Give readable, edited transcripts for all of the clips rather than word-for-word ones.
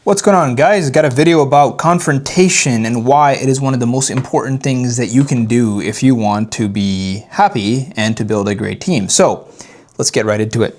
What's going on, guys? Got a video about confrontation and why it is one of the most important things that you can do if you want to be happy and to build a great team. So let's get right into it.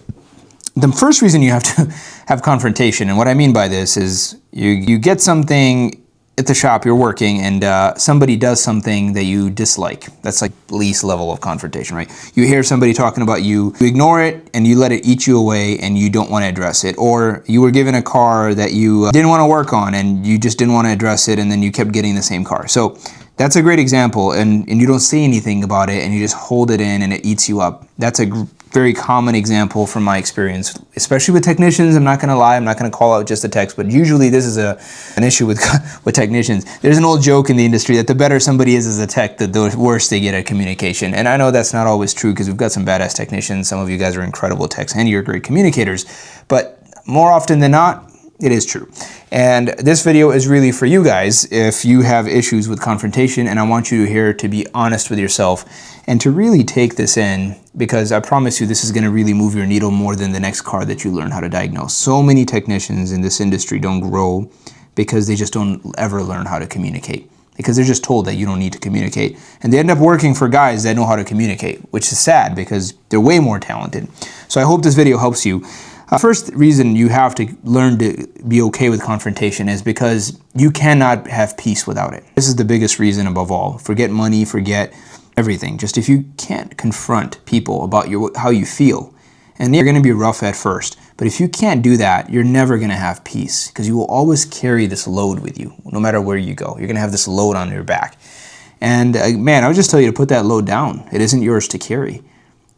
The first reason you have to have confrontation, and what I mean by this is you get something at the shop you're working and somebody does something that you dislike. That's like least level of confrontation, right? You hear somebody talking about you ignore it and you let it eat you away and you don't want to address it. Or you were given a car that you didn't want to work on and you just didn't want to address it, and then you kept getting the same car. So that's a great example, and you don't say anything about it and you just hold it in and it eats you up. That's a very common example from my experience, especially with technicians. I'm not going to lie, I'm not going to call out just the techs, but usually this is an issue with technicians. There's an old joke in the industry that the better somebody is as a tech, the worse they get at communication. And I know that's not always true because we've got some badass technicians. Some of you guys are incredible techs and you're great communicators, but more often than not, it is true. And this video is really for you guys if you have issues with confrontation, and I want you here to be honest with yourself and to really take this in, because I promise you this is going to really move your needle more than the next car that you learn how to diagnose. So many technicians in this industry don't grow because they just don't ever learn how to communicate, because they're just told that you don't need to communicate. And they end up working for guys that know how to communicate, which is sad because they're way more talented. So I hope this video helps you. First reason you have to learn to be okay with confrontation is because you cannot have peace without it. This is the biggest reason above all. Forget money, forget everything. Just if you can't confront people about how you feel, and you're going to be rough at first, but if you can't do that, you're never going to have peace, because you will always carry this load with you no matter where you go. You're going to have this load on your back. And man, I would just tell you to put that load down. It isn't yours to carry.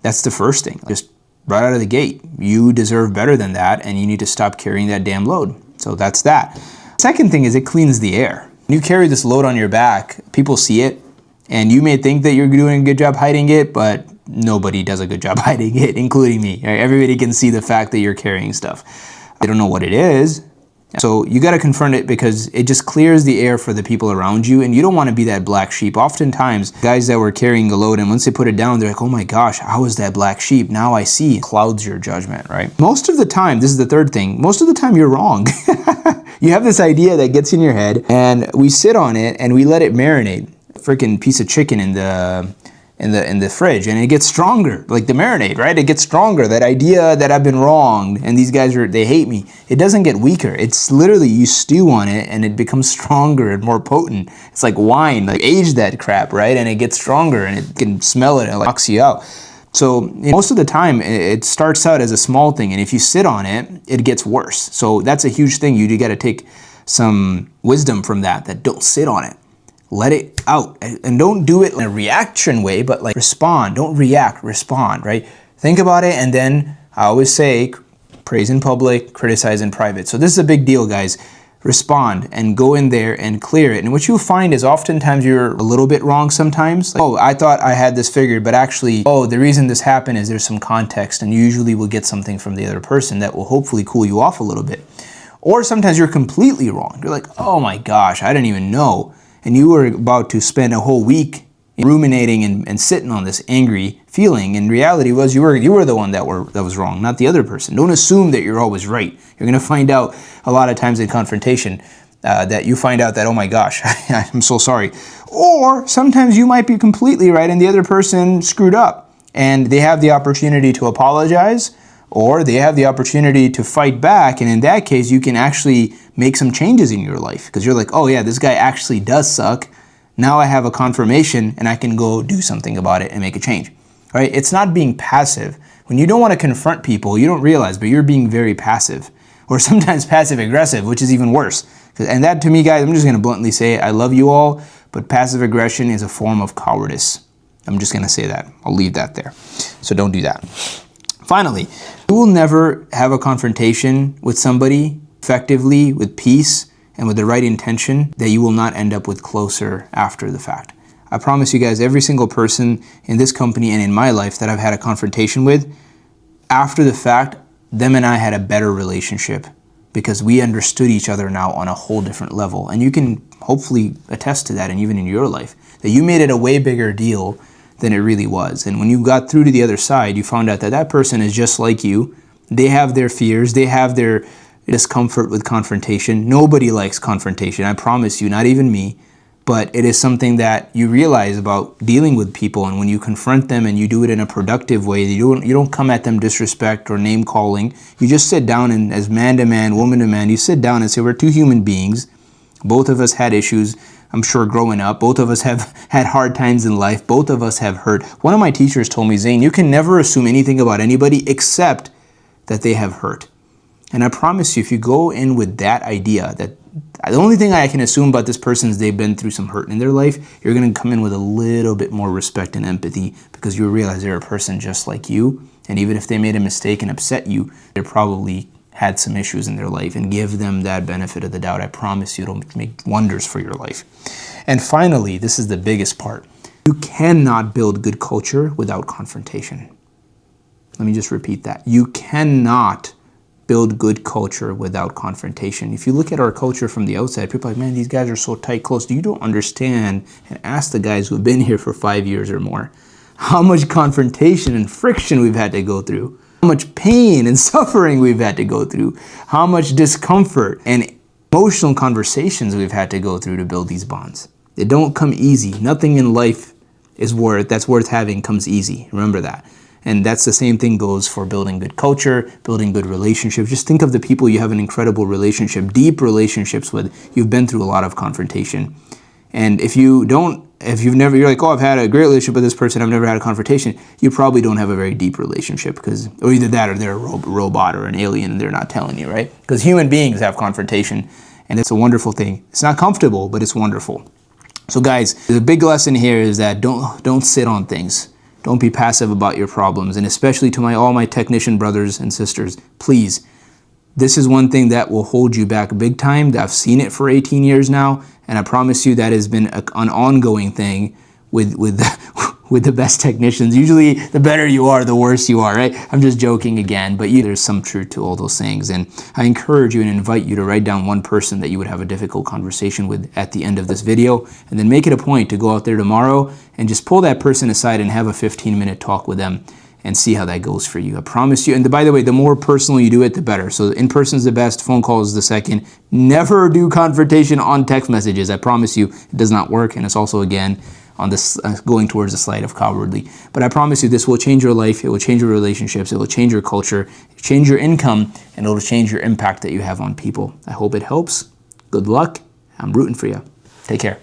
That's the first thing. Just right out of the gate, you deserve better than that, and you need to stop carrying that damn load. So that's that. Second thing is it cleans the air. When you carry this load on your back, people see it, and you may think that you're doing a good job hiding it, but nobody does a good job hiding it, including me. Everybody can see the fact that you're carrying stuff. They don't know what it is. So you got to confront it, because it just clears the air for the people around you, and you don't want to be that black sheep. Oftentimes, guys that were carrying the load, and once they put it down, they're like, oh my gosh, how is that black sheep? Now I see. It clouds your judgment, right? Most of the time, this is the third thing, most of the time you're wrong. You have this idea that gets in your head, and we sit on it and we let it marinate. Freaking piece of chicken in the fridge, and it gets stronger, like the marinade, right? It gets stronger. That idea that I've been wronged and these guys they hate me, it doesn't get weaker. It's literally, you stew on it and it becomes stronger and more potent. It's like wine, like age that crap, right? And it gets stronger and it can smell it and it knocks you out. So most of the time it starts out as a small thing, and if you sit on it, it gets worse. So that's a huge thing. You got to take some wisdom from that don't sit on it. Let it out, and don't do it in a reaction way, but like respond. Don't react, respond, right? Think about it, and then I always say, praise in public, criticize in private. So this is a big deal, guys. Respond and go in there and clear it. And what you'll find is oftentimes you're a little bit wrong sometimes. Like, oh, I thought I had this figured, but actually, oh, the reason this happened is there's some context, and you usually will get something from the other person that will hopefully cool you off a little bit. Or sometimes you're completely wrong. You're like, oh my gosh, I didn't even know. And you were about to spend a whole week ruminating and sitting on this angry feeling. In reality was you were the one that was wrong, not the other person. Don't assume that you're always right. You're going to find out a lot of times in confrontation that you find out that, oh my gosh, I'm so sorry. Or sometimes you might be completely right and the other person screwed up, and they have the opportunity to apologize, or they have the opportunity to fight back, and in that case, you can actually make some changes in your life, because you're like, oh yeah, this guy actually does suck. Now I have a confirmation, and I can go do something about it and make a change, right? It's not being passive. When you don't want to confront people, you don't realize, but you're being very passive, or sometimes passive aggressive, which is even worse. And that, to me, guys, I'm just going to bluntly say it. I love you all, but passive aggression is a form of cowardice. I'm just going to say that. I'll leave that there. So don't do that. Finally, you will never have a confrontation with somebody effectively, with peace, and with the right intention that you will not end up with closer after the fact. I promise you guys, every single person in this company and in my life that I've had a confrontation with, after the fact, them and I had a better relationship, because we understood each other now on a whole different level. And you can hopefully attest to that, and even in your life, that you made it a way bigger deal than it really was. And when you got through to the other side, you found out that that person is just like you. They have their fears, they have their discomfort with confrontation. Nobody likes confrontation, I promise you, not even me. But it is something that you realize about dealing with people, and when you confront them and you do it in a productive way, you don't come at them disrespect or name calling. You just sit down and, as man to man, woman to man, you sit down and say, we're two human beings. Both of us had issues, I'm sure, growing up. Both of us have had hard times in life. Both of us have hurt. One of my teachers told me, Zane, you can never assume anything about anybody except that they have hurt. And I promise you, if you go in with that idea, that the only thing I can assume about this person is they've been through some hurt in their life, you're going to come in with a little bit more respect and empathy, because you realize they're a person just like you. And even if they made a mistake and upset you, they probably had some issues in their life, and give them that benefit of the doubt. I promise you it'll make wonders for your life. And finally, this is the biggest part. You cannot build good culture without confrontation. Let me just repeat that. You cannot build good culture without confrontation. If you look at our culture from the outside, people are like, man, these guys are so tight, close. You don't understand, and ask the guys who've been here for 5 years or more, how much confrontation and friction we've had to go through, how much pain and suffering we've had to go through, how much discomfort and emotional conversations we've had to go through to build these bonds. They don't come easy. Nothing in life that's worth having comes easy. Remember that. And that's the same thing goes for building good culture, building good relationships. Just think of the people you have an incredible relationship, deep relationships with. You've been through a lot of confrontation. And if you're like, oh, I've had a great relationship with this person, I've never had a confrontation, you probably don't have a very deep relationship, or either that or they're a robot or an alien and they're not telling you, right? Because human beings have confrontation, and it's a wonderful thing. It's not comfortable, but it's wonderful. So guys, the big lesson here is that don't sit on things. Don't be passive about your problems. And especially to all my technician brothers and sisters, please, this is one thing that will hold you back big time. I've seen it for 18 years now, and I promise you that has been an ongoing thing with the best technicians. Usually the better you are, the worse you are, right? I'm just joking again, but there's some truth to all those things. And I encourage you and invite you to write down one person that you would have a difficult conversation with at the end of this video, and then make it a point to go out there tomorrow and just pull that person aside and have a 15-minute talk with them and see how that goes for you. I promise you. And by the way, the more personal you do it, the better. So in person is the best, phone call is the second. Never do confrontation on text messages. I promise you it does not work. And it's also, again, on this going towards the slide of cowardly. But I promise you this will change your life. It will change your relationships. It will change your culture, change your income, and it will change your impact that you have on people. I hope it helps. Good luck. I'm rooting for you. Take care.